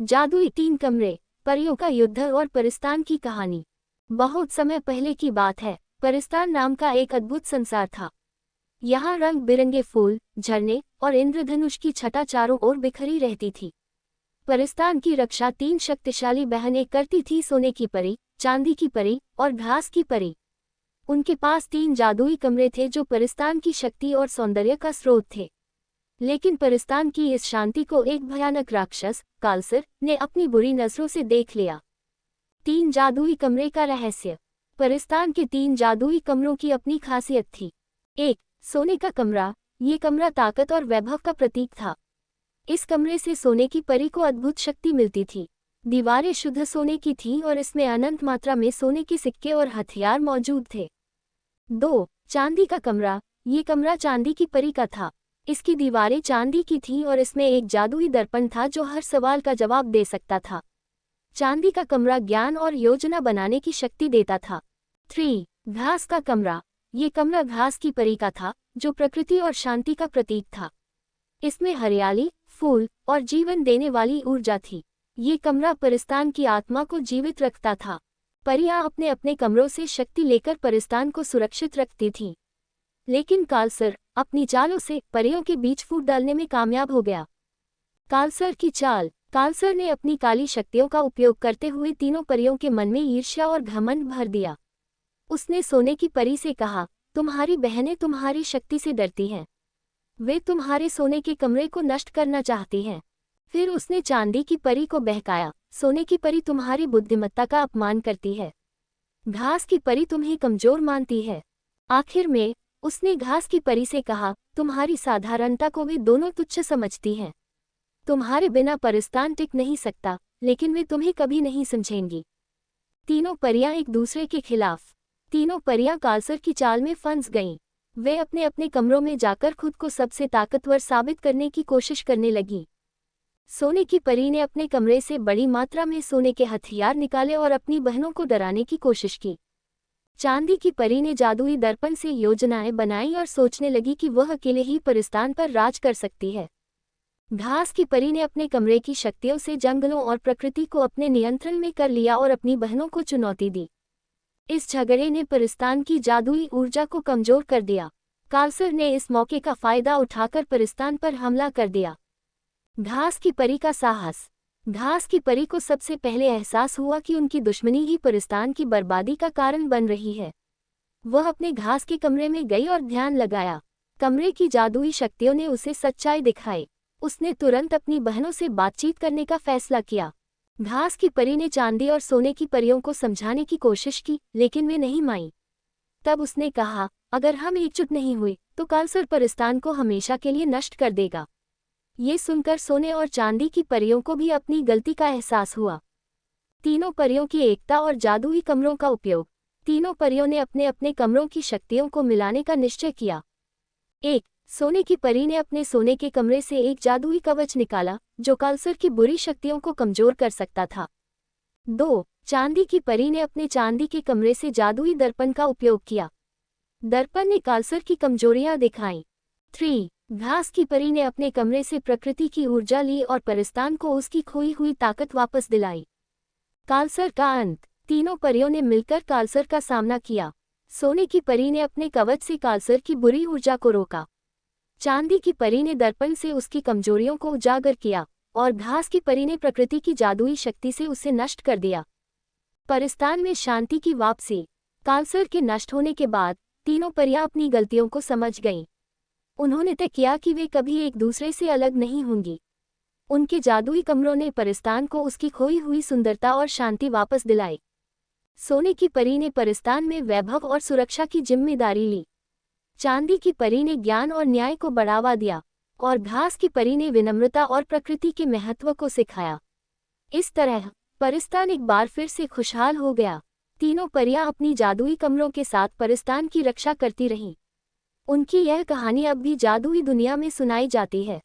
जादुई 3 कमरे, परियों का युद्ध और परिस्तान की कहानी। बहुत समय पहले की बात है, परिस्तान नाम का एक अद्भुत संसार था। यहाँ रंग बिरंगे फूल, झरने और इंद्रधनुष की छटा चारों ओर बिखरी रहती थी। परिस्तान की रक्षा 3 शक्तिशाली बहनें करती थी, सोने की परी, चांदी की परी और घास की परी। उनके पास 3 जादुई कमरे थे जो परिस्तान की शक्ति और सौंदर्य का स्रोत थे। लेकिन परिस्तान की इस शांति को एक भयानक राक्षस, कालसर, ने अपनी बुरी नजरों से देख लिया। 3 जादुई कमरे का रहस्य। परिस्तान के 3 जादुई कमरों की अपनी खासियत थी। 1. सोने का कमरा। ये कमरा ताकत और वैभव का प्रतीक था। इस कमरे से सोने की परी को अद्भुत शक्ति मिलती थी। दीवारें शुद्ध सोने की थीं और इसमें अनंत मात्रा में सोने के सिक्के और हथियार मौजूद थे। 2. चांदी का कमरा। ये कमरा चांदी की परी का था। इसकी दीवारें चांदी की थीं और इसमें एक जादुई दर्पण था जो हर सवाल का जवाब दे सकता था। चांदी का कमरा ज्ञान और योजना बनाने की शक्ति देता था। 3. घास का कमरा। ये कमरा घास की परी का था, जो प्रकृति और शांति का प्रतीक था। इसमें हरियाली, फूल और जीवन देने वाली ऊर्जा थी। ये कमरा परिस्तान की आत्मा को जीवित रखता था। परियां अपने अपने कमरों से शक्ति लेकर परिस्तान को सुरक्षित रखती थीं। लेकिन कालसर अपनी चालों से परियों के बीच फूट डालने में कामयाब हो गया। कालसर की चाल। कालसर ने अपनी काली शक्तियों का उपयोग करते हुए तीनों परियों के मन में ईर्ष्या और घमंड भर दिया। उसने सोने की परी से कहा, तुम्हारी बहनें तुम्हारी शक्ति से डरती हैं। वे तुम्हारे सोने के कमरे को नष्ट करना चाहती हैं। फिर उसने चांदी की परी को बहकाया, सोने की परी तुम्हारी बुद्धिमत्ता का अपमान करती है। घास की परी तुम्हें कमजोर मानती है। आखिर में उसने घास की परी से कहा, तुम्हारी साधारणता को वे दोनों तुच्छ समझती हैं। तुम्हारे बिना परिस्तान टिक नहीं सकता, लेकिन वे तुम्हें कभी नहीं समझेंगी। तीनों परियां एक दूसरे के खिलाफ। तीनों परियां कालसर की चाल में फंस गईं। वे अपने अपने कमरों में जाकर खुद को सबसे ताकतवर साबित करने की कोशिश करने लगीं। सोने की परी ने अपने कमरे से बड़ी मात्रा में सोने के हथियार निकाले और अपनी बहनों को डराने की कोशिश की। चांदी की परी ने जादुई दर्पण से योजनाएं बनाई और सोचने लगी कि वह अकेले ही परिस्तान पर राज कर सकती है। घास की परी ने अपने कमरे की शक्तियों से जंगलों और प्रकृति को अपने नियंत्रण में कर लिया और अपनी बहनों को चुनौती दी। इस झगड़े ने परिस्तान की जादुई ऊर्जा को कमजोर कर दिया। कालसर ने इस मौके का फायदा उठाकर परिस्तान पर हमला कर दिया। घास की परी का साहस। घास की परी को सबसे पहले एहसास हुआ कि उनकी दुश्मनी ही परिस्तान की बर्बादी का कारण बन रही है। वह अपने घास के कमरे में गई और ध्यान लगाया। कमरे की जादुई शक्तियों ने उसे सच्चाई दिखाई। उसने तुरंत अपनी बहनों से बातचीत करने का फैसला किया। घास की परी ने चांदी और सोने की परियों को समझाने की कोशिश की, लेकिन वे नहीं मानी। तब उसने कहा, अगर हम एकजुट नहीं हुए तो कालसर परिस्तान को हमेशा के लिए नष्ट कर देगा। ये सुनकर सोने और चांदी की परियों को भी अपनी गलती का एहसास हुआ। तीनों परियों की एकता और जादुई कमरों का उपयोग। तीनों परियों ने अपने अपने कमरों की शक्तियों को मिलाने का निश्चय किया। 1. सोने की परी ने अपने सोने के कमरे से एक जादुई कवच निकाला, जो कालसर की बुरी शक्तियों को कमजोर कर सकता था। 2. चांदी की परी ने अपने चांदी के कमरे से जादुई दर्पण का उपयोग किया। दर्पण ने कालसर की कमजोरियां दिखाईं। 3. घास की परी ने अपने कमरे से प्रकृति की ऊर्जा ली और परिस्तान को उसकी खोई हुई ताकत वापस दिलाई। कालसर का अंत। तीनों परियों ने मिलकर कालसर का सामना किया। सोने की परी ने अपने कवच से कालसर की बुरी ऊर्जा को रोका। चांदी की परी ने दर्पण से उसकी कमजोरियों को उजागर किया और घास की परी ने प्रकृति की जादुई शक्ति से उसे नष्ट कर दिया। परिस्तान में शांति की वापसी। कालसर के नष्ट होने के बाद तीनों परियां अपनी गलतियों को समझ गईं। उन्होंने तय किया कि वे कभी एक दूसरे से अलग नहीं होंगी। उनके जादुई कमरों ने परिस्तान को उसकी खोई हुई सुंदरता और शांति वापस दिलाई। सोने की परी ने परिस्तान में वैभव और सुरक्षा की जिम्मेदारी ली। चांदी की परी ने ज्ञान और न्याय को बढ़ावा दिया और घास की परी ने विनम्रता और प्रकृति के महत्व को सिखाया। इस तरह परिस्तान एक बार फिर से खुशहाल हो गया। तीनों परियां अपनी जादुई कमरों के साथ परिस्तान की रक्षा करती रहीं। उनकी यह कहानी अब भी जादुई दुनिया में सुनाई जाती है।